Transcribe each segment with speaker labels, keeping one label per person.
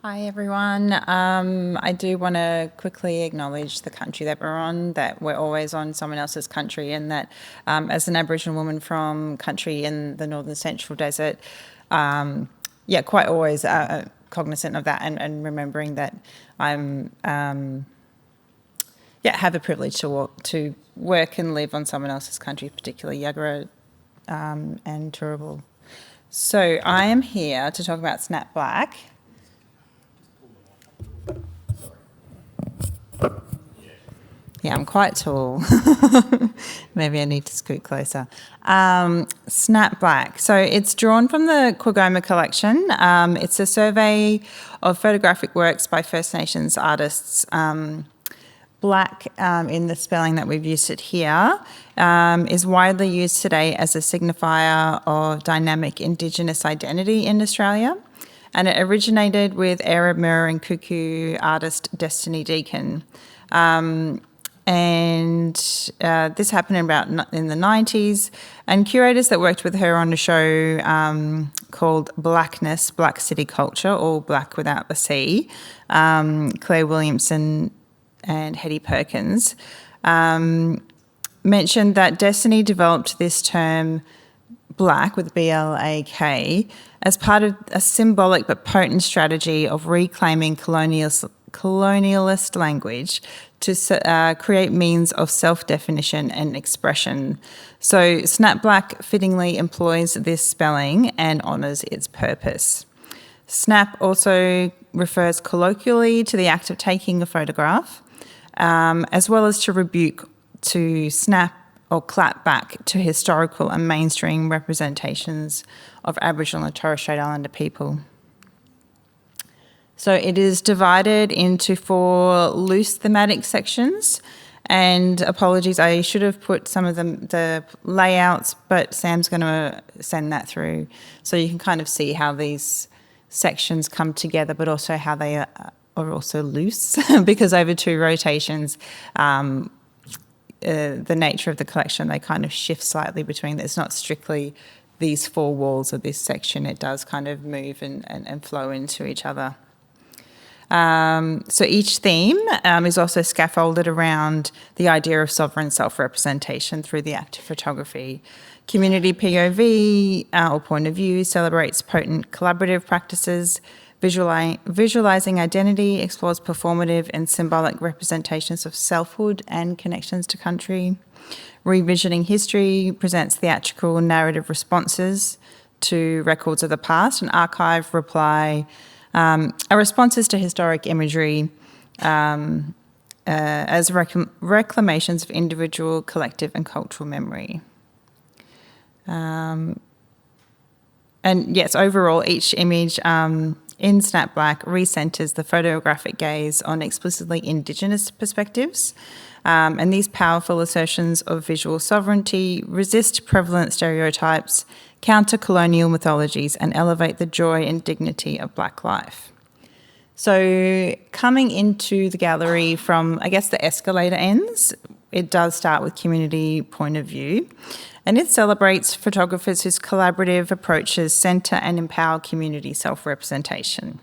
Speaker 1: Hi everyone. I do want to quickly acknowledge the country that we're on, that we're always on someone else's country, and that as an Aboriginal woman from country in the Northern Central Desert, quite always cognizant of that and remembering that I'm, have the privilege to work and live on someone else's country, particularly Yagara and Turrbal. So I am here to talk about Snap Blak. Yeah, I'm quite tall. Maybe I need to scoot closer. Snap Blak. So it's drawn from the Quagoma collection. It's a survey of photographic works by First Nations artists. Blak, in the spelling that we've used it here, is widely used today as a signifier of dynamic Indigenous identity in Australia. And it originated with Arab mirror and cuckoo artist Destiny Deacon. This happened in the 90s, and curators that worked with her on a show called Blackness, Black City Culture, or Black Without the C, Claire Williamson and Hetty Perkins, mentioned that Destiny developed this term Blak, with B-L-A-K, as part of a symbolic but potent strategy of reclaiming colonialist language to create means of self-definition and expression. So Snap Blak fittingly employs this spelling and honours its purpose. Snap also refers colloquially to the act of taking a photograph, as well as to rebuke, to snap or clap back to historical and mainstream representations of Aboriginal and Torres Strait Islander people. So it is divided into 4 loose thematic sections, and apologies, I should have put some of the layouts, but Sam's going to send that through so you can kind of see how these sections come together, but also how they are also loose because over 2 rotations, the nature of the collection, they kind of shift slightly between. It's not strictly these 4 walls of this section. It does kind of move and flow into each other. So each theme is also scaffolded around the idea of sovereign self-representation through the act of photography. Community POV, or point of view, celebrates potent collaborative practices. Visualising identity explores performative and symbolic representations of selfhood and connections to country. Revisiting history presents theatrical narrative responses to records of the past, and archive reply are responses to historic imagery as reclamations of individual, collective and cultural memory. And yes, overall, each image in Snap Blak recenters the photographic gaze on explicitly Indigenous perspectives, and these powerful assertions of visual sovereignty resist prevalent stereotypes, counter colonial mythologies, and elevate the joy and dignity of Black life. So coming into the gallery from, I guess, the escalator ends, it does start with community point of view, and it celebrates photographers whose collaborative approaches centre and empower community self-representation.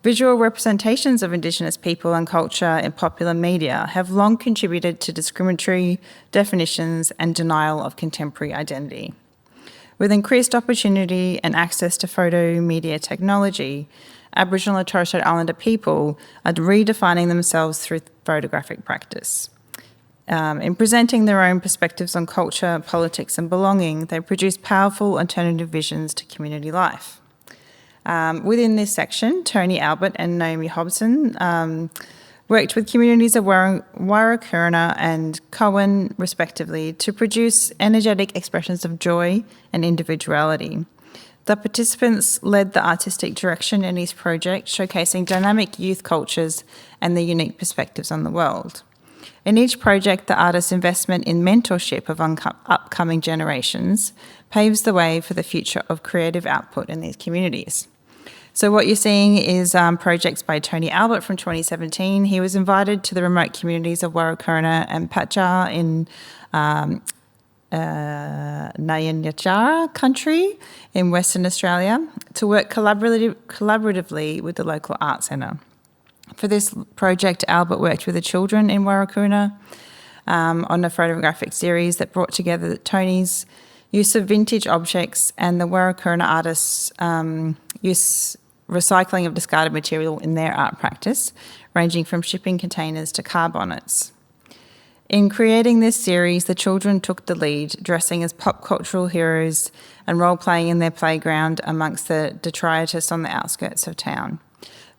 Speaker 1: Visual representations of Indigenous people and culture in popular media have long contributed to discriminatory definitions and denial of contemporary identity. With increased opportunity and access to photo media technology, Aboriginal and Torres Strait Islander people are redefining themselves through photographic practice. In presenting their own perspectives on culture, politics and belonging, they produce powerful alternative visions to community life. Within this section, Tony Albert and Naomi Hobson worked with communities of Warrakurna and Cowan, respectively, to produce energetic expressions of joy and individuality. The participants led the artistic direction in each project, showcasing dynamic youth cultures and their unique perspectives on the world. In each project, the artist's investment in mentorship of upcoming generations paves the way for the future of creative output in these communities. So what you're seeing is projects by Tony Albert from 2017. He was invited to the remote communities of Warrakurna and Patja in Nyanjara country in Western Australia to work collaboratively with the local art centre. For this project, Albert worked with the children in Warrakoona on a photographic series that brought together Tony's use of vintage objects and the Warrakoona artists' use recycling of discarded material in their art practice, ranging from shipping containers to car bonnets. In creating this series, the children took the lead, dressing as pop cultural heroes and role-playing in their playground amongst the detritus on the outskirts of town.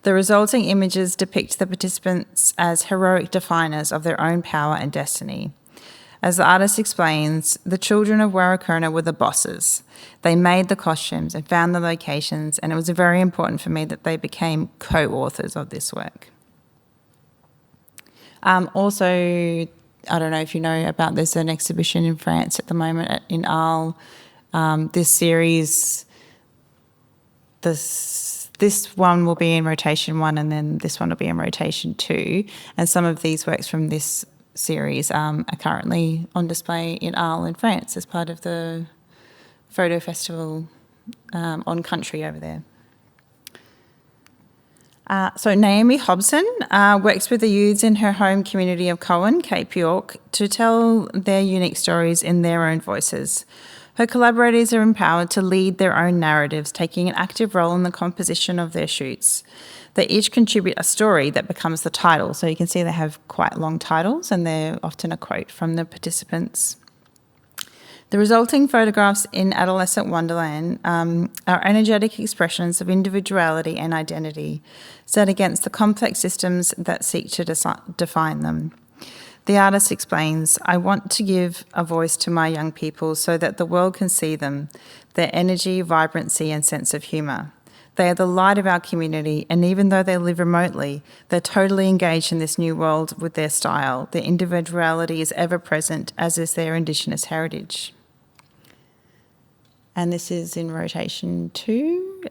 Speaker 1: The resulting images depict the participants as heroic definers of their own power and destiny. As the artist explains, the children of Warrakoona were the bosses. They made the costumes and found the locations, and it was very important for me that they became co-authors of this work. Also, I don't know if you know about, there's an exhibition in France at the moment in Arles. This series, this one will be in rotation 1 and then this one will be in rotation 2. And some of these works from this series are currently on display in Arles in France as part of the photo festival on country over there. So Naomi Hobson works with the youths in her home community of Cowan, Cape York, to tell their unique stories in their own voices. Her collaborators are empowered to lead their own narratives, taking an active role in the composition of their shoots. They each contribute a story that becomes the title. So you can see they have quite long titles and they're often a quote from the participants. The resulting photographs in Adolescent Wonderland are energetic expressions of individuality and identity set against the complex systems that seek to define them. The artist explains, "I want to give a voice to my young people so that the world can see them, their energy, vibrancy and sense of humour. They are the light of our community, and even though they live remotely, they're totally engaged in this new world with their style. Their individuality is ever present, as is their Indigenous heritage." And this is in rotation 2.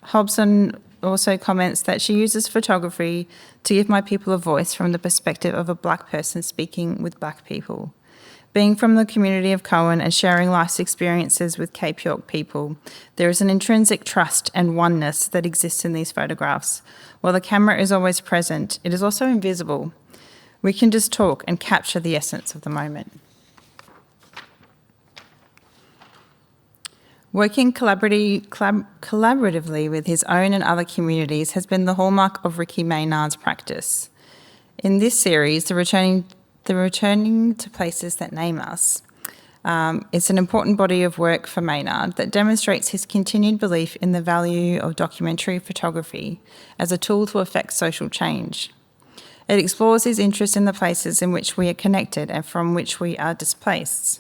Speaker 1: Hobson also comments that she uses photography to give my people a voice from the perspective of a Black person speaking with Black people. Being from the community of Cowan and sharing life's experiences with Cape York people, there is an intrinsic trust and oneness that exists in these photographs. While the camera is always present, it is also invisible. We can just talk and capture the essence of the moment. Working collaboratively with his own and other communities has been the hallmark of Ricky Maynard's practice. In this series, the returning to places that name us, it's an important body of work for Maynard that demonstrates his continued belief in the value of documentary photography as a tool to effect social change. It explores his interest in the places in which we are connected and from which we are displaced.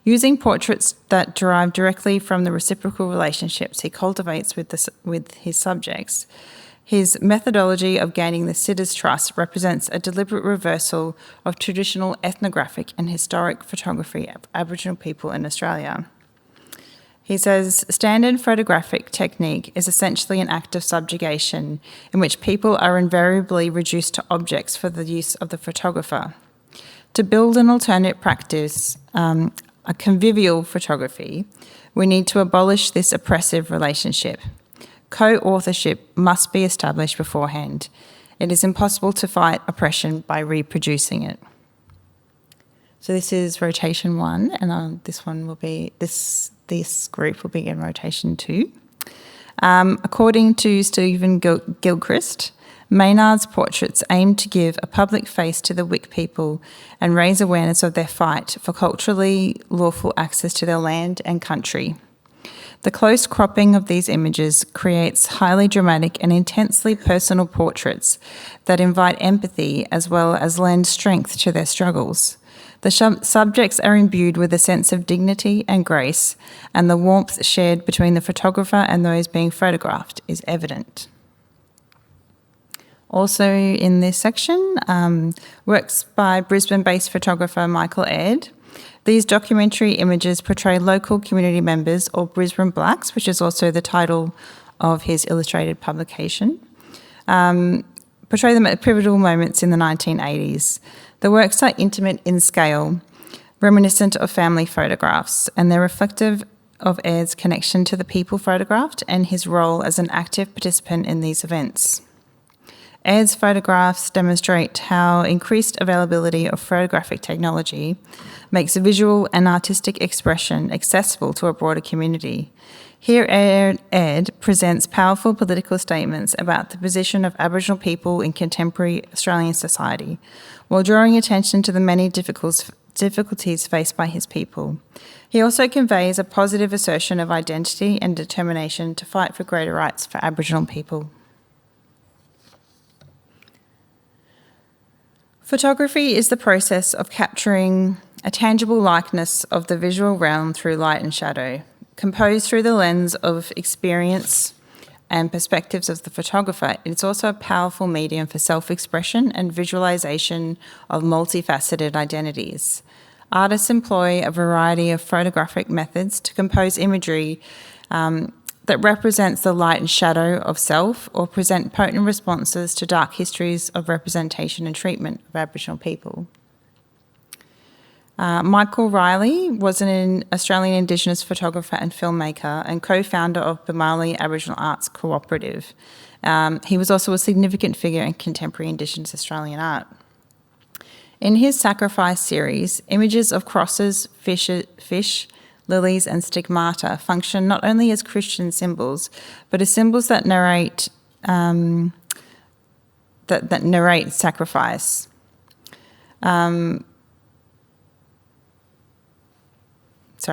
Speaker 1: Using portraits that derive directly from the reciprocal relationships he cultivates with his subjects, his methodology of gaining the sitter's trust represents a deliberate reversal of traditional ethnographic and historic photography of Aboriginal people in Australia. He says, standard photographic technique is essentially an act of subjugation in which people are invariably reduced to objects for the use of the photographer. To build an alternate practice, a convivial photography, we need to abolish this oppressive relationship. Co-authorship must be established beforehand. It is impossible to fight oppression by reproducing it. So this is rotation 1, and this one will be this group will be in rotation 2. According to Stephen Gilchrist, Maynard's portraits aim to give a public face to the Wik people and raise awareness of their fight for culturally lawful access to their land and country. The close cropping of these images creates highly dramatic and intensely personal portraits that invite empathy as well as lend strength to their struggles. The subjects are imbued with a sense of dignity and grace, and the warmth shared between the photographer and those being photographed is evident. Also in this section, works by Brisbane-based photographer Michael Aird. These documentary images portray local community members, or Brisbane Blacks, which is also the title of his illustrated publication, portray them at pivotal moments in the 1980s. The works are intimate in scale. reminiscent of family photographs, and they're reflective of Aird's connection to the people photographed and his role as an active participant in these events. Aird's photographs demonstrate how increased availability of photographic technology makes visual and artistic expression accessible to a broader community. Here, Aird presents powerful political statements about the position of Aboriginal people in contemporary Australian society, while drawing attention to the many difficulties faced by his people. He also conveys a positive assertion of identity and determination to fight for greater rights for Aboriginal people. Photography is the process of capturing a tangible likeness of the visual realm through light and shadow, composed through the lens of experience and perspectives of the photographer. It's also a powerful medium for self-expression and visualization of multifaceted identities. Artists employ a variety of photographic methods to compose imagery that represents the light and shadow of self, or present potent responses to dark histories of representation and treatment of Aboriginal people. Michael Riley was an Australian Indigenous photographer and filmmaker and co-founder of Bamali Aboriginal Arts Cooperative. He was also a significant figure in contemporary Indigenous Australian art. In his Sacrifice series, images of crosses, fish, lilies and stigmata function not only as Christian symbols, but as symbols that narrate sacrifice. Sorry,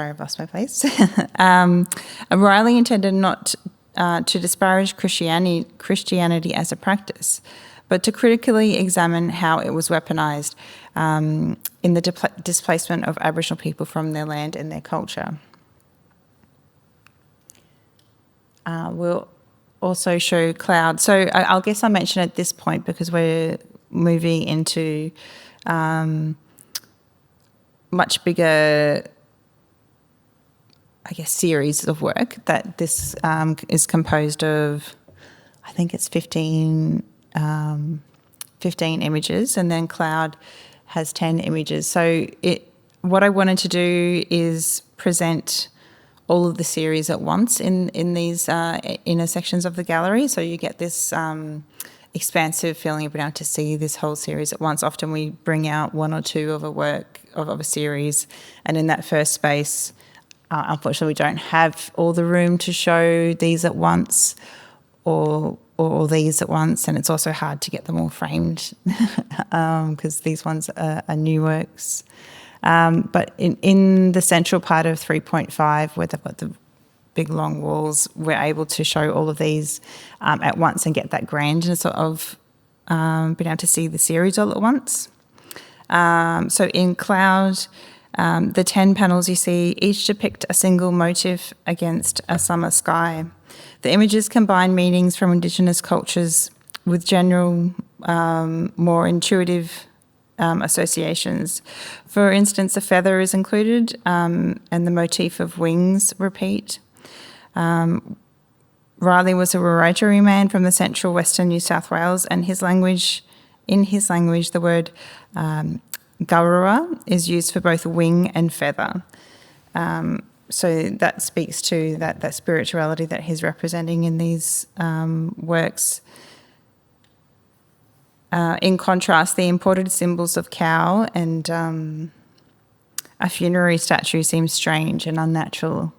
Speaker 1: I've lost my place. Riley intended not to disparage Christianity as a practice, but to critically examine how it was weaponised in the displacement of Aboriginal people from their land and their culture. We'll also show cloud. So I guess I'll mention at this point, because we're moving into much bigger, I guess, series of work, that this is composed of, I think it's 15 images, and then cloud has 10 images. So what I wanted to do is present all of the series at once in these inner sections of the gallery, so you get this expansive feeling of being able to see this whole series at once. Often we bring out one or two of a work of a series, and in that first space, unfortunately, we don't have all the room to show these at once or these at once, and it's also hard to get them all framed because these ones are new works. But in the central part of 3.5, where they've got the big long walls, we're able to show all of these at once and get that grandness of being able to see the series all at once. So in Cloud, the 10 panels you see each depict a single motif against a summer sky. The images combine meanings from Indigenous cultures with general, more intuitive associations. For instance, a feather is included and the motif of wings repeat. Riley was a Wiradjuri man from the central western New South Wales, and in his language, the word Garura is used for both wing and feather. So that speaks to that spirituality that he's representing in these works. In contrast, the imported symbols of cow and a funerary statue seem strange and unnatural.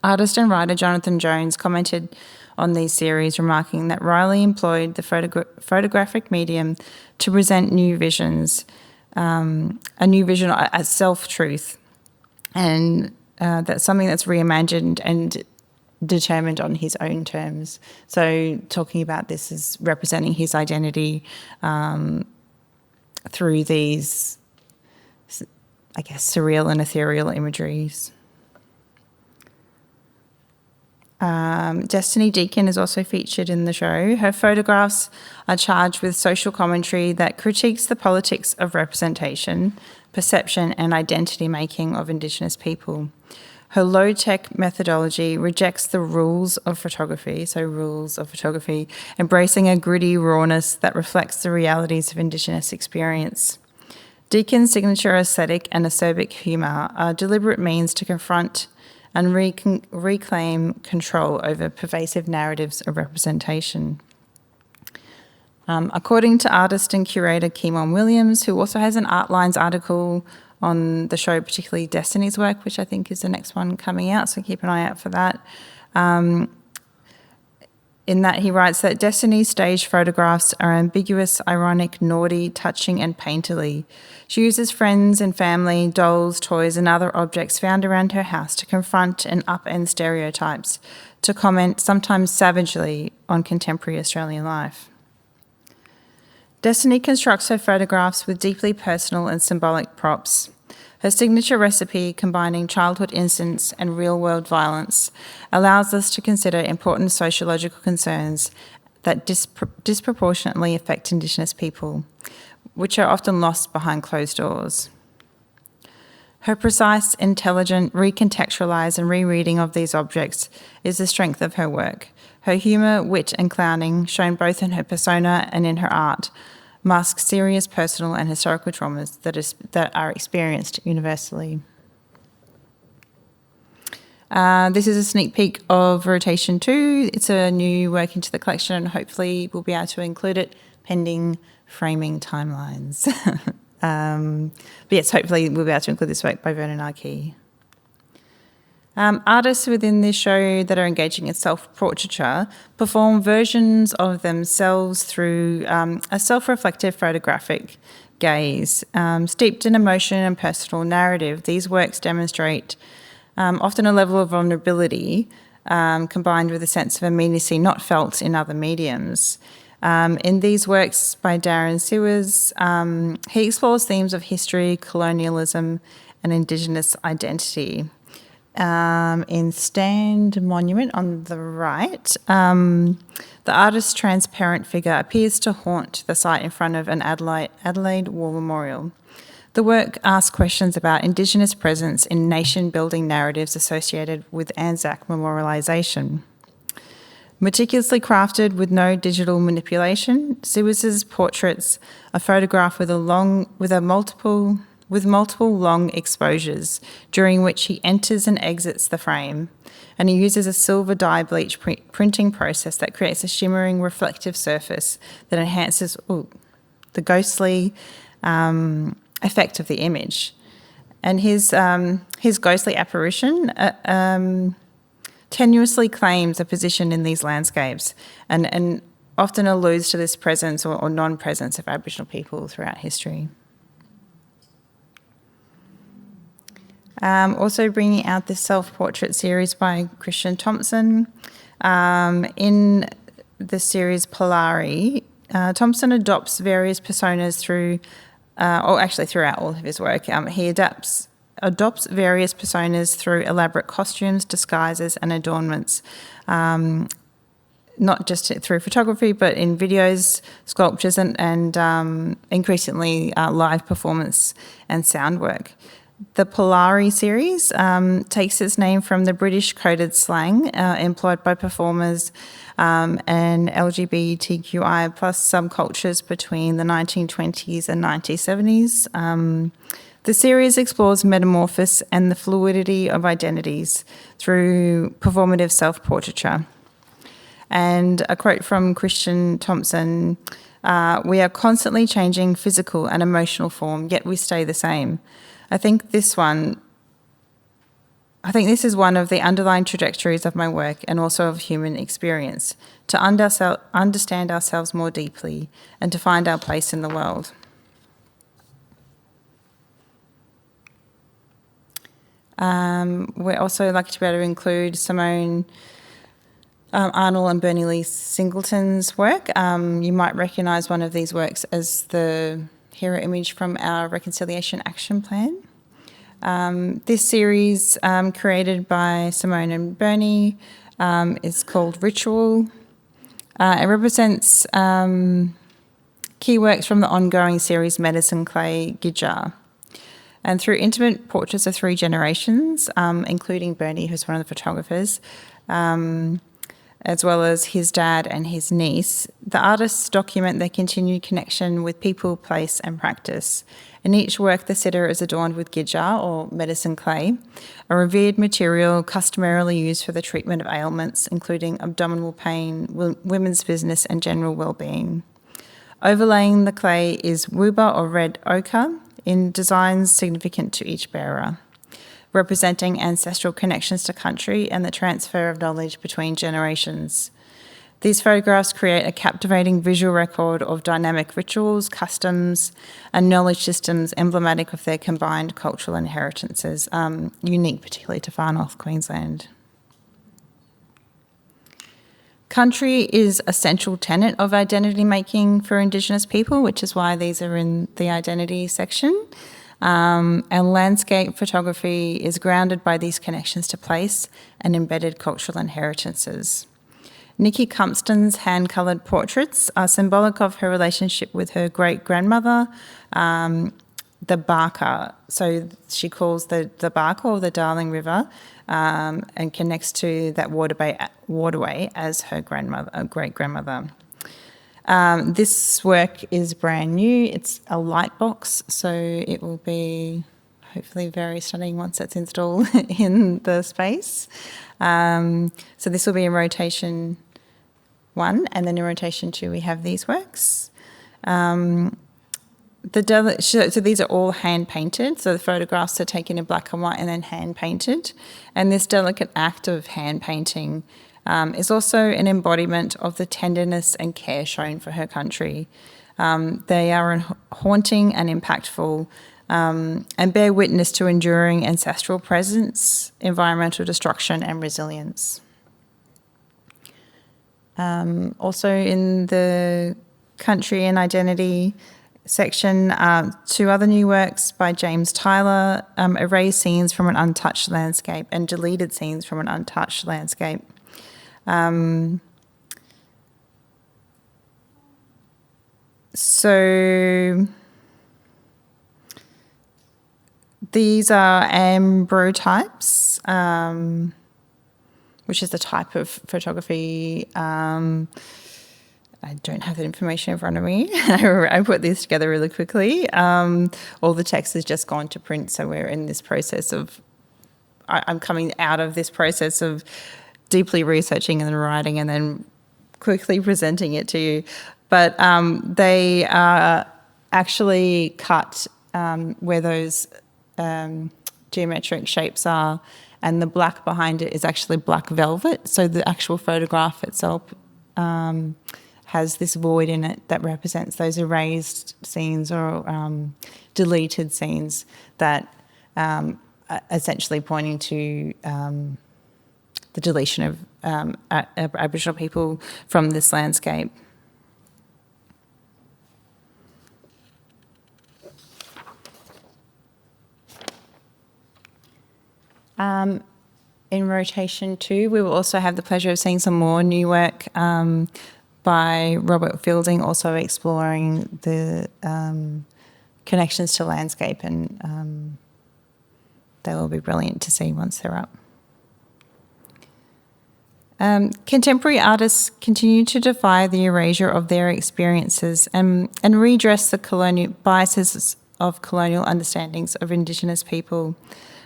Speaker 1: Artist and writer Jonathan Jones commented on these series, remarking that Riley employed the photographic medium to present new visions, a new vision as self-truth, and that's something that's reimagined and determined on his own terms. So talking about this as representing his identity through these, I guess, surreal and ethereal imageries. Destiny Deacon is also featured in the show. Her photographs are charged with social commentary that critiques the politics of representation, perception and identity making of Indigenous people. Her low-tech methodology rejects the rules of photography, embracing a gritty rawness that reflects the realities of Indigenous experience. Deacon's signature aesthetic and acerbic humour are deliberate means to confront and reclaim control over pervasive narratives of representation. According to artist and curator Keemon Williams, who also has an Artlines article on the show, particularly Destiny's work, which I think is the next one coming out, so keep an eye out for that. In that he writes that Destiny's stage photographs are ambiguous, ironic, naughty, touching and painterly. She uses friends and family, dolls, toys and other objects found around her house to confront and upend stereotypes, to comment, sometimes savagely, on contemporary Australian life. Destiny constructs her photographs with deeply personal and symbolic props. Her signature recipe, combining childhood innocence and real-world violence, allows us to consider important sociological concerns that disproportionately affect Indigenous people, which are often lost behind closed doors. Her precise, intelligent, recontextualised and rereading of these objects is the strength of her work. Her humour, wit and clowning, shown both in her persona and in her art, mask serious personal and historical traumas that are experienced universally. This is a sneak peek of Rotation 2. It's a new work into the collection and hopefully we'll be able to include it pending framing timelines. But yes, hopefully we'll be able to include this work by Vernon Arkey. Artists within this show that are engaging in self-portraiture perform versions of themselves through a self-reflective photographic gaze. Steeped in emotion and personal narrative, these works demonstrate often a level of vulnerability combined with a sense of immediacy not felt in other mediums. In these works by Darren Sewers, he explores themes of history, colonialism and Indigenous identity. In Stand Monument on the right, the artist's transparent figure appears to haunt the site in front of an Adelaide War Memorial. The work asks questions about Indigenous presence in nation-building narratives associated with Anzac memorialisation. Meticulously crafted with no digital manipulation, Sewers's portraits are photographed with multiple long exposures, during which he enters and exits the frame, and he uses a silver dye bleach printing process that creates a shimmering reflective surface that enhances the ghostly effect of the image. And his ghostly apparition tenuously claims a position in these landscapes and often alludes to this presence or non-presence of Aboriginal people throughout history. Also bringing out this self-portrait series by Christian Thompson. In the series Polari, Thompson adopts various personas throughout all of his work. He adopts various personas through elaborate costumes, disguises and adornments, not just through photography, but in videos, sculptures and increasingly live performance and sound work. The Polari series takes its name from the British coded slang employed by performers and LGBTQI plus subcultures between the 1920s and 1970s. The series explores metamorphosis and the fluidity of identities through performative self-portraiture. And a quote from Christian Thompson, "We are constantly changing physical and emotional form, yet we stay the same. I think this is one of the underlying trajectories of my work and also of human experience, to understand ourselves more deeply and to find our place in the world." We're also lucky to be able to include Simone Arnold and Bernie Lee Singleton's work. You might recognise one of these works as the hero image from our Reconciliation Action Plan. This series, created by Simone and Bernie, is called Ritual. It represents key works from the ongoing series Medicine Clay Gidjar. And through intimate portraits of three generations, including Bernie, who's one of the photographers, as well as his dad and his niece, The artists document their continued connection with people, place and practice. In each work, the sitter is adorned with gija, or medicine clay, a revered material customarily used for the treatment of ailments, including abdominal pain, women's business and general well-being. Overlaying the clay is wuba, or red ochre, in designs significant to each bearer, representing ancestral connections to country and the transfer of knowledge between generations. These photographs create a captivating visual record of dynamic rituals, customs, and knowledge systems emblematic of their combined cultural inheritances, unique particularly to far north Queensland. Country is a central tenet of identity making for Indigenous people, which is why these are in the identity section. And landscape photography is grounded by these connections to place and embedded cultural inheritances. Nikki Cumpston's hand-coloured portraits are symbolic of her relationship with her great-grandmother, the Barker. So she calls the Barker, or the Darling River, and connects to that waterway as her great-grandmother. This work is brand new. It's a light box, so it will be hopefully very stunning once it's installed in the space. So this will be in rotation 1, and then in rotation 2 we have these works. So these are all hand painted, so the photographs are taken in black and white and then hand painted. And this delicate act of hand painting is also an embodiment of the tenderness and care shown for her country. They are haunting and impactful, and bear witness to enduring ancestral presence, environmental destruction and resilience. Also in the country and identity section, 2 other new works by James Tyler, erased scenes from an untouched landscape and deleted scenes from an untouched landscape. So these are ambrotypes, which is the type of photography. I don't have that information in front of me. I put this together really quickly. All the text has just gone to print, so we're in this process of, I'm coming out of this process of deeply researching and then writing and then quickly presenting it to you. But they are actually cut where those geometric shapes are, and the black behind it is actually black velvet. So the actual photograph itself has this void in it that represents those erased scenes or deleted scenes that are essentially pointing to the deletion of Aboriginal people from this landscape. In rotation 2, we will also have the pleasure of seeing some more new work by Robert Fielding, also exploring the connections to landscape, and they will be brilliant to see once they're up. Contemporary artists continue to defy the erasure of their experiences and redress the colonial biases of colonial understandings of Indigenous people.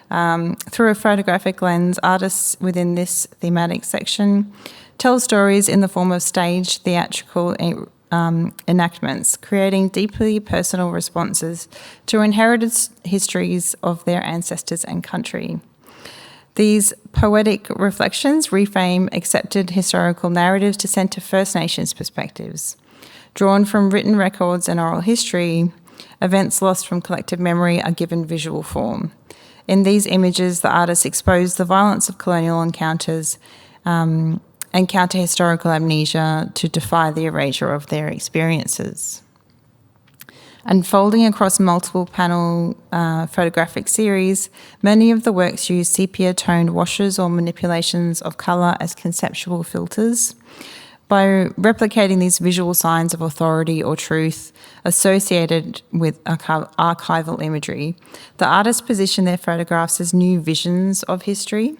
Speaker 1: Through a photographic lens, artists within this thematic section tell stories in the form of staged theatrical enactments, creating deeply personal responses to inherited histories of their ancestors and country. These poetic reflections reframe accepted historical narratives to centre First Nations perspectives. Drawn from written records and oral history, events lost from collective memory are given visual form. In these images, the artists expose the violence of colonial encounters and counter historical amnesia to defy the erasure of their experiences. Unfolding across multiple panel photographic series, many of the works use sepia-toned washes or manipulations of colour as conceptual filters. By replicating these visual signs of authority or truth associated with archival imagery, the artists position their photographs as new visions of history.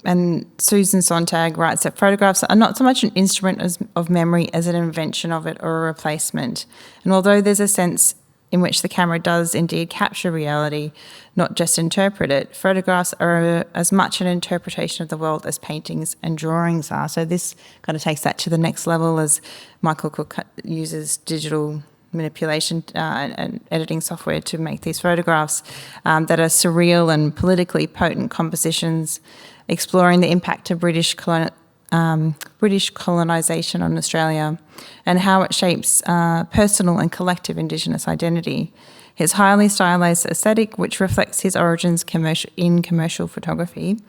Speaker 1: and Susan Sontag writes that photographs are not so much an instrument of memory as an invention of it or a replacement. And although there's a sense in which the camera does indeed capture reality, not just interpret it, photographs are as much an interpretation of the world as paintings and drawings are. So this kind of takes that to the next level as Michael Cook uses digital manipulation and editing software to make these photographs that are surreal and politically potent compositions, exploring the impact of British colonisation on Australia and how it shapes personal and collective Indigenous identity. His highly stylised aesthetic, which reflects his origins in commercial photography,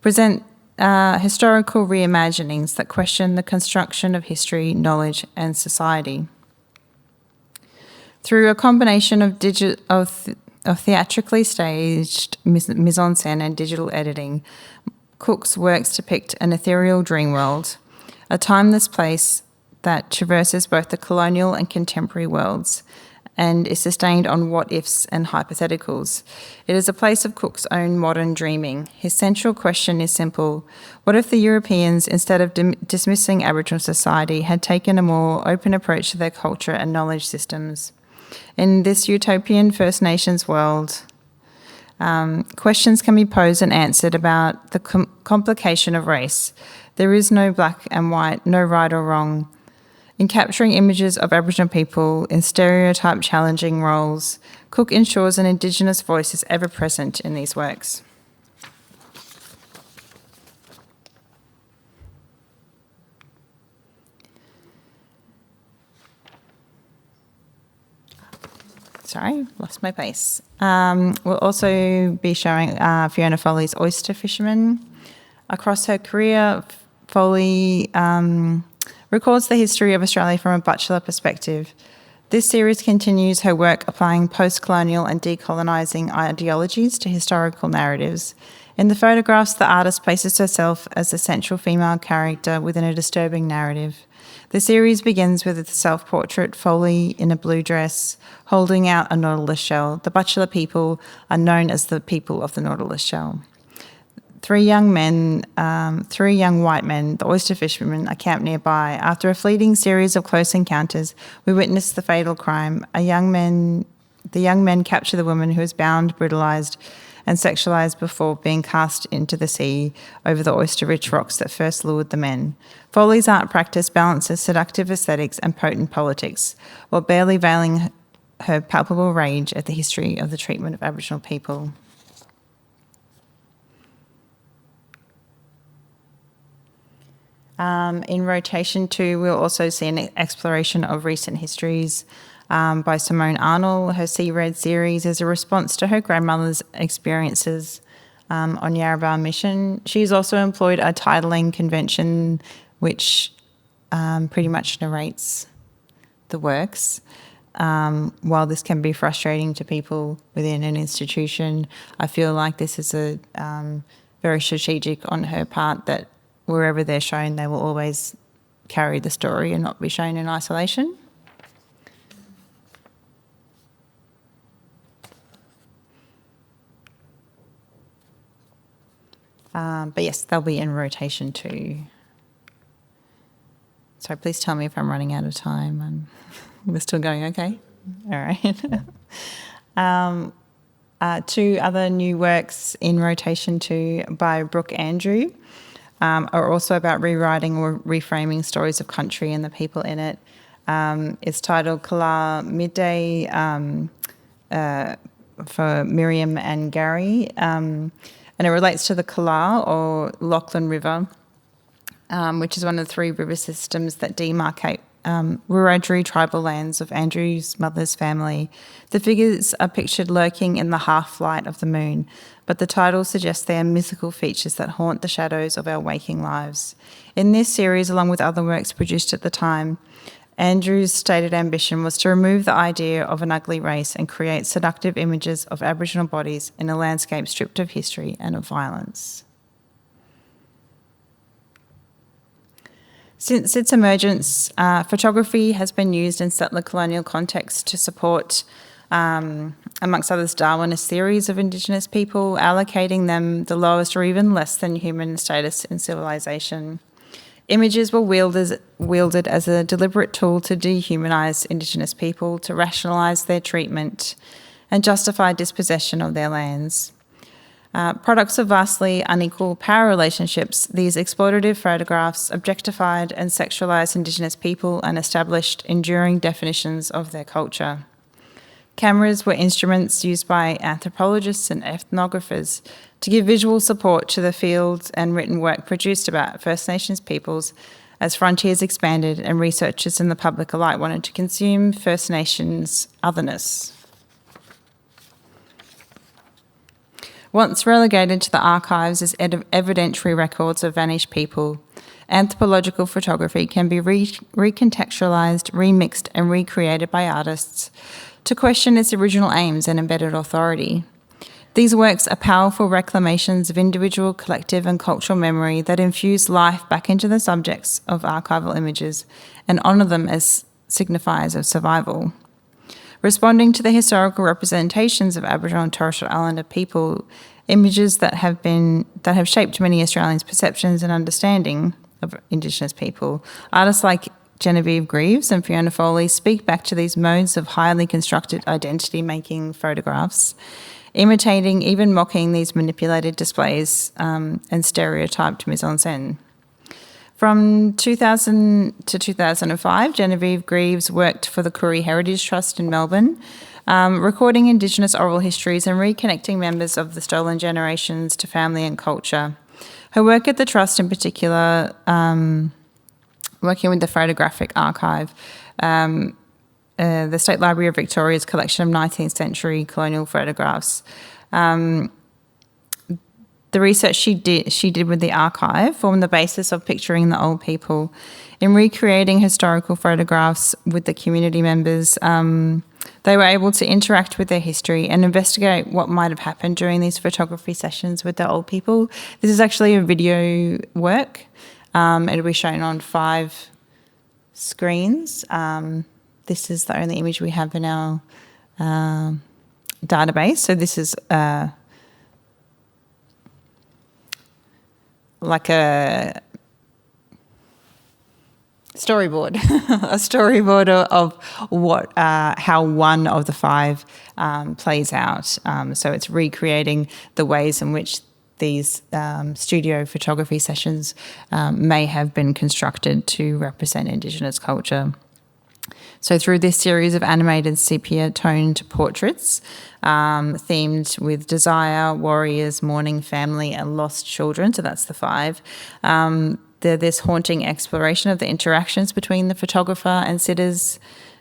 Speaker 1: present historical reimaginings that question the construction of history, knowledge and society. Through a combination of theatrically staged mise-en-scène and digital editing, Cook's works depict an ethereal dream world, a timeless place that traverses both the colonial and contemporary worlds and is sustained on what-ifs and hypotheticals. It is a place of Cook's own modern dreaming. His central question is simple. What if the Europeans, instead of dismissing Aboriginal society, had taken a more open approach to their culture and knowledge systems? In this utopian First Nations world, questions can be posed and answered about the complication of race. There is no black and white, no right or wrong. In capturing images of Aboriginal people in stereotype challenging roles, Cook ensures an Indigenous voice is ever present in these works. Sorry, lost my place. We'll also be showing Fiona Foley's Oyster Fisherman. Across her career, Foley records the history of Australia from a bachelor perspective. This series continues her work applying post-colonial and decolonising ideologies to historical narratives. In the photographs, the artist places herself as the central female character within a disturbing narrative. The series begins with a self-portrait, Foley in a blue dress, holding out a nautilus shell. The bachelor people are known as the people of the nautilus shell. Three young white men, the oyster fishermen, are camped nearby. After a fleeting series of close encounters, we witness the fatal crime. The young men capture the woman who is bound, brutalised, and sexualised before being cast into the sea over the oyster-rich rocks that first lured the men. Foley's art practice balances seductive aesthetics and potent politics, while barely veiling her palpable rage at the history of the treatment of Aboriginal people. In rotation 2, we'll also see an exploration of recent histories by Simone Arnold. Her Sea Red series is a response to her grandmother's experiences on Yarrabah Mission. She's also employed a titling convention which pretty much narrates the works. While this can be frustrating to people within an institution, I feel like this is a very strategic on her part that wherever they're shown, they will always carry the story and not be shown in isolation. But yes, they'll be in rotation too. So please tell me if I'm running out of time and we're still going okay. All right. Two other new works in rotation too by Brooke Andrew are also about rewriting or reframing stories of country and the people in it. It's titled Kala Midday for Miriam and Gary. And it relates to the Kala or Lachlan River, which is one of the three river systems that demarcate Wiradjuri tribal lands of Andrew's mother's family. The figures are pictured lurking in the half-light of the moon, but the title suggests they are mythical features that haunt the shadows of our waking lives. In this series, along with other works produced at the time, Andrew's stated ambition was to remove the idea of an ugly race and create seductive images of Aboriginal bodies in a landscape stripped of history and of violence. Since its emergence, photography has been used in settler colonial contexts to support amongst others, Darwinist theories of Indigenous people, allocating them the lowest or even less than human status in civilization. Images were wielded as a deliberate tool to dehumanise Indigenous people, to rationalise their treatment and justify dispossession of their lands. Products of vastly unequal power relationships, these exploitative photographs objectified and sexualised Indigenous people and established enduring definitions of their culture. Cameras were instruments used by anthropologists and ethnographers to give visual support to the field and written work produced about First Nations peoples as frontiers expanded and researchers and the public alike wanted to consume First Nations otherness. Once relegated to the archives as evidentiary records of vanished people, anthropological photography can be recontextualised, remixed and recreated by artists to question its original aims and embedded authority. These works are powerful reclamations of individual, collective and cultural memory that infuse life back into the subjects of archival images and honour them as signifiers of survival. Responding to the historical representations of Aboriginal and Torres Strait Islander people, images that have shaped many Australians' perceptions and understanding of Indigenous people, artists like Genevieve Greaves and Fiona Foley speak back to these modes of highly constructed identity-making photographs, imitating, even mocking these manipulated displays and stereotyped mise-en-scène. From 2000 to 2005, Genevieve Greaves worked for the Koori Heritage Trust in Melbourne, recording Indigenous oral histories and reconnecting members of the stolen generations to family and culture. Her work at the Trust in particular, working with the Photographic Archive, the State Library of Victoria's collection of 19th century colonial photographs. The research she did with the archive formed the basis of picturing the old people. In recreating historical photographs with the community members, they were able to interact with their history and investigate what might have happened during these photography sessions with the old people. This is actually a video work. It'll be shown on 5 screens. This is the only image we have in our database. So this is like a storyboard, a storyboard of what, how one of the 5 plays out. So it's recreating the ways in which these studio photography sessions may have been constructed to represent Indigenous culture. So through this series of animated sepia-toned portraits, themed with desire, warriors, mourning, family and lost children, so that's the 5, they're this haunting exploration of the interactions between the photographer and sitters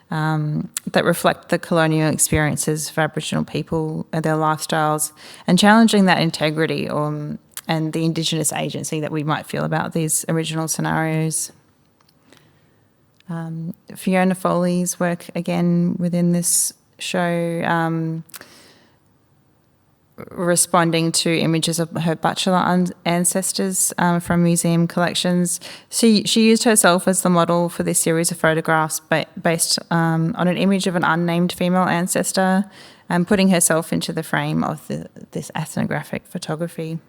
Speaker 1: that reflect the colonial experiences of Aboriginal people and their lifestyles, and challenging that integrity and the Indigenous agency that we might feel about these original scenarios. Fiona Foley's work, again, within this show, responding to images of her bachelor ancestors from museum collections. She used herself as the model for this series of photographs based on an image of an unnamed female ancestor and putting herself into the frame of this ethnographic photography.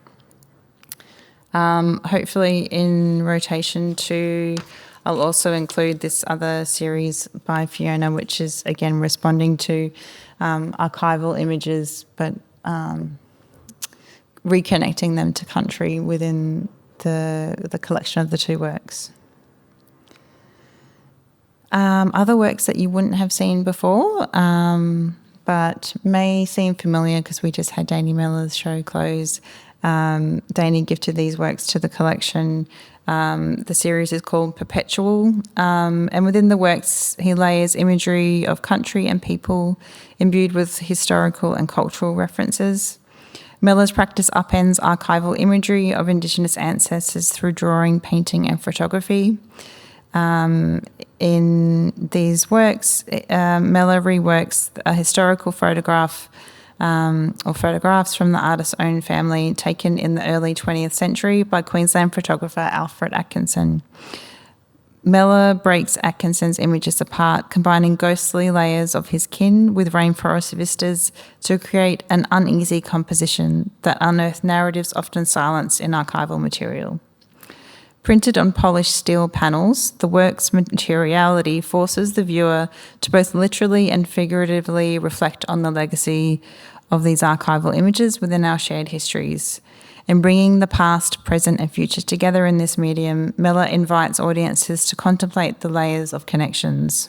Speaker 1: Hopefully in rotation too, I'll also include this other series by Fiona, which is, again, responding to archival images, but reconnecting them to country within the collection of the 2 works. Other works that you wouldn't have seen before, but may seem familiar because we just had Danny Miller's show close. Danny gifted these works to the collection. The series is called Perpetual, and within the works he layers imagery of country and people imbued with historical and cultural references. Miller's practice upends archival imagery of Indigenous ancestors through drawing, painting and photography. In these works, Miller reworks a historical photograph or photographs from the artist's own family taken in the early 20th century by Queensland photographer Alfred Atkinson. Mella breaks Atkinson's images apart, combining ghostly layers of his kin with rainforest vistas to create an uneasy composition that unearthed narratives often silenced in archival material. Printed on polished steel panels, the work's materiality forces the viewer to both literally and figuratively reflect on the legacy of these archival images within our shared histories. In bringing the past, present and future together in this medium, Mella invites audiences to contemplate the layers of connections.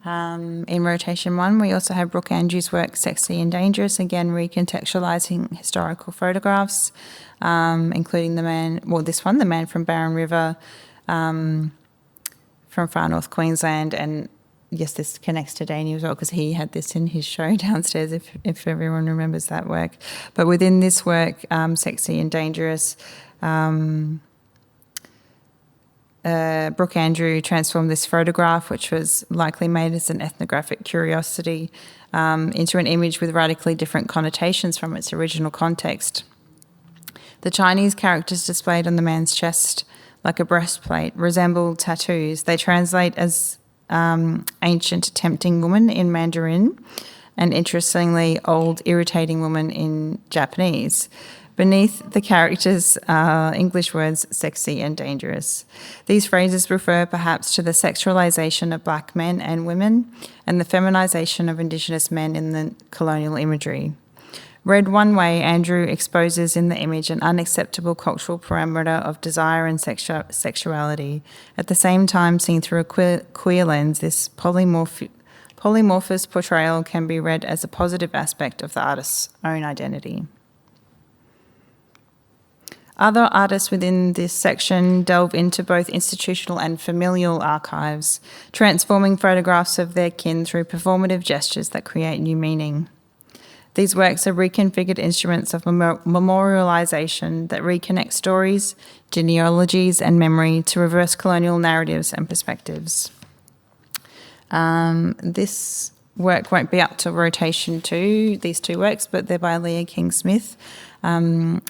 Speaker 1: In rotation 1, we also have Brooke Andrews' work Sexy and Dangerous, again recontextualising historical photographs, including the man from Barron River, from far north Queensland. And yes, this connects to Danny as well, because he had this in his show downstairs, if everyone remembers that work. But within this work, Sexy and Dangerous, Brooke Andrew transformed this photograph, which was likely made as an ethnographic curiosity, into an image with radically different connotations from its original context. The Chinese characters displayed on the man's chest, like a breastplate, resemble tattoos. They translate as ancient tempting woman in Mandarin, and interestingly, old irritating woman in Japanese. Beneath the characters are English words sexy and dangerous. These phrases refer perhaps to the sexualisation of black men and women and the feminisation of Indigenous men in the colonial imagery. Read one way, Andrew exposes in the image an unacceptable cultural parameter of desire and sexuality. At the same time, seen through a queer lens, this polymorphous portrayal can be read as a positive aspect of the artist's own identity. Other artists within this section delve into both institutional and familial archives, transforming photographs of their kin through performative gestures that create new meaning. These works are reconfigured instruments of memorialisation that reconnect stories, genealogies and memory to reverse colonial narratives and perspectives. This work won't be up to rotation 2, these two works, but they're by Leah King-Smith, from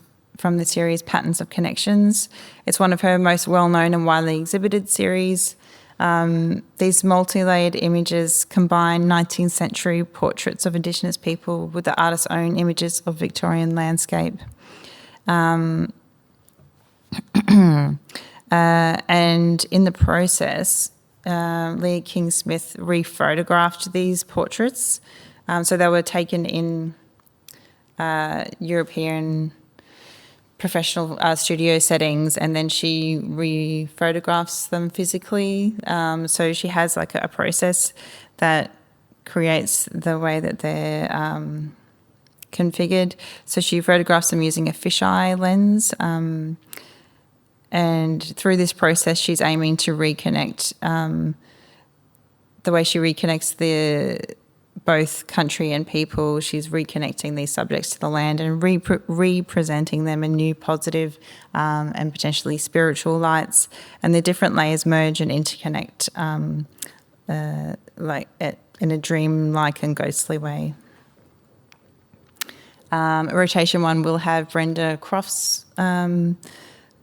Speaker 1: the series Patterns of Connections. It's one of her most well-known and widely exhibited series. These multi-layered images combine 19th century portraits of Indigenous people with the artist's own images of Victorian landscape. And in the process, Leah King-Smith re-photographed these portraits. So they were taken in European professional studio settings, and then she re-photographs them physically. So she has like a process that creates the way that they're configured. So she photographs them using a fisheye lens, and through this process she's aiming to reconnect the way she reconnects both country and people. She's reconnecting these subjects to the land and representing them in new positive and potentially spiritual lights, and the different layers merge and interconnect in a dream-like and ghostly way. Rotation 1 will have Brenda Croft's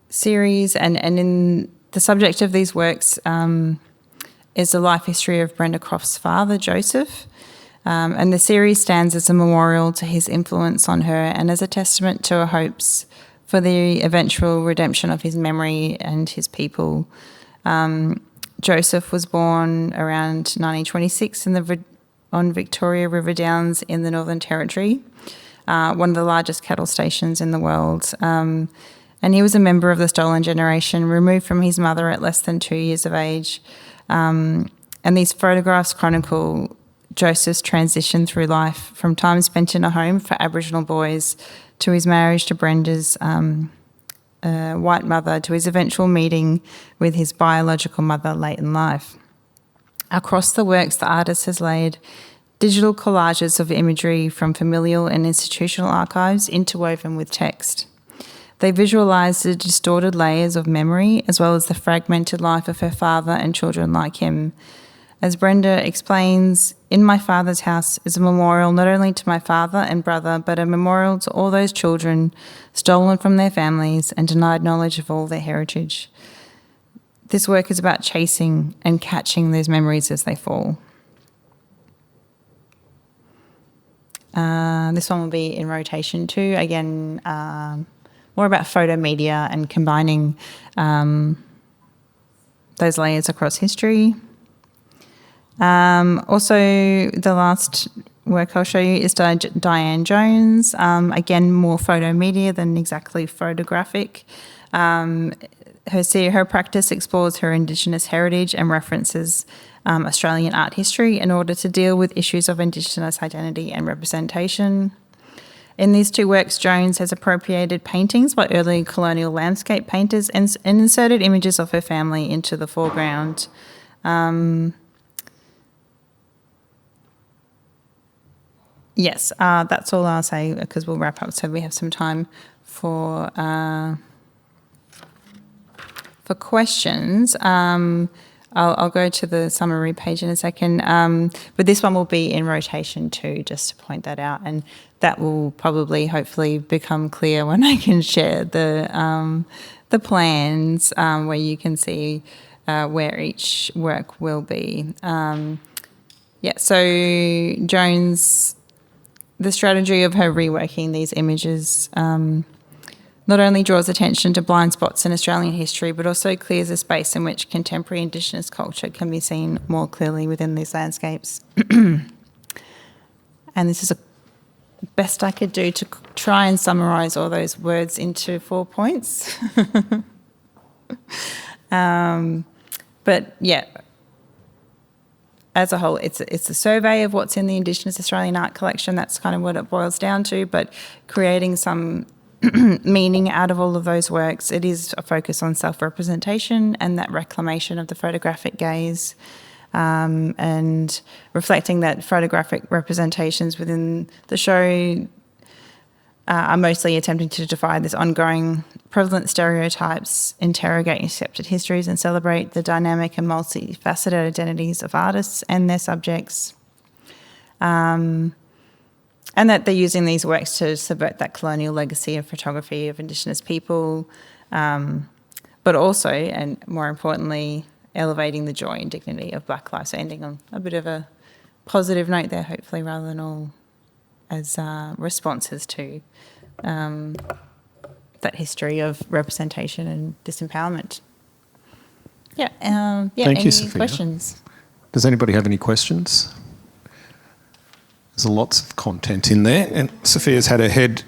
Speaker 1: series, and in the subject of these works is the life history of Brenda Croft's father, Joseph. And the series stands as a memorial to his influence on her and as a testament to her hopes for the eventual redemption of his memory and his people. Joseph was born around 1926 on Victoria River Downs in the Northern Territory, one of the largest cattle stations in the world. And he was a member of the stolen generation, removed from his mother at less than 2 years of age. And these photographs chronicle Joseph's transition through life, from time spent in a home for Aboriginal boys to his marriage to Brenda's white mother, to his eventual meeting with his biological mother late in life. Across the works, the artist has laid digital collages of imagery from familial and institutional archives interwoven with text. They visualise the distorted layers of memory as well as the fragmented life of her father and children like him. As Brenda explains in my father's house is a memorial not only to my father and brother, but a memorial to all those children stolen from their families and denied knowledge of all their heritage. This work is about chasing and catching those memories as they fall. This one will be in rotation too. Again, more about photo media and combining those layers across history. Also, the last work I'll show you is Diane Jones. Again, more photo media than exactly photographic. Her practice explores her Indigenous heritage and references Australian art history in order to deal with issues of Indigenous identity and representation. In these two works, Jones has appropriated paintings by early colonial landscape painters and inserted images of her family into the foreground. Yes, that's all I'll say because we'll wrap up so we have some time for questions. I'll go to the summary page in a second, but this one will be in rotation too, just to point that out, and that will probably, hopefully, become clear when I can share the plans where you can see where each work will be. So Jones, the strategy of her reworking these images not only draws attention to blind spots in Australian history, but also clears a space in which contemporary Indigenous culture can be seen more clearly within these landscapes. And this is the best I could do to try and summarise all those words into 4 points. But yeah, as a whole, it's a survey of what's in the Indigenous Australian art collection. That's kind of what it boils down to, but creating some meaning out of all of those works. It is a focus on self-representation and that reclamation of the photographic gaze, and reflecting that photographic representations within the show are mostly attempting to defy this ongoing prevalent stereotypes, interrogate accepted histories, and celebrate the dynamic and multifaceted identities of artists and their subjects. And that they're using these works to subvert that colonial legacy of photography of Indigenous people, but also, and more importantly, elevating the joy and dignity of Black life. So ending on a bit of a positive note there, hopefully, rather than all as responses to that history of representation and disempowerment.
Speaker 2: Thank
Speaker 1: any
Speaker 2: you, Sophia.
Speaker 1: Questions?
Speaker 2: Does anybody have any questions? There's lots of content in there, and Sophia's had her head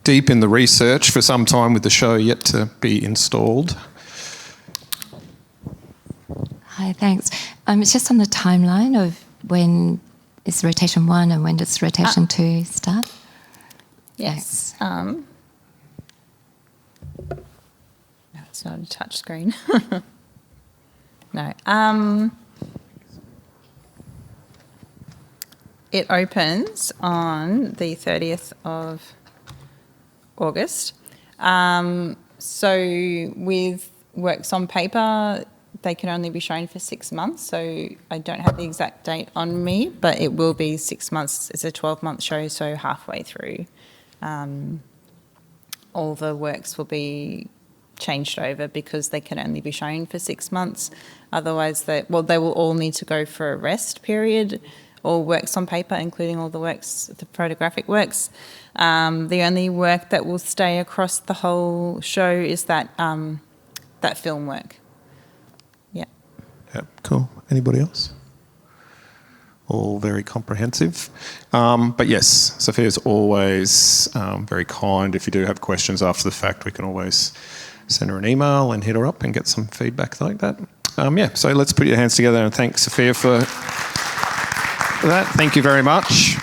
Speaker 2: deep in the research for some time with the show yet to be installed.
Speaker 3: Hi, thanks. It's just on the timeline of when is rotation 1 and when does rotation 2 start?
Speaker 1: Yes. No, it's not a touch screen. No. It opens on the 30th of August. So with works on paper, they can only be shown for 6 months. So I don't have the exact date on me, but it will be 6 months. It's a 12-month show, so halfway through, all the works will be changed over because they can only be shown for 6 months. Otherwise, they will all need to go for a rest period. All works on paper, including all the works, the photographic works. The only work that will stay across the whole show is that film work. Yeah.
Speaker 2: Yeah, cool. Anybody else? All very comprehensive. But yes, Sophia's always very kind. If you do have questions after the fact, we can always send her an email and hit her up and get some feedback like that. So let's put your hands together and thank Sophia for that. Thank you very much.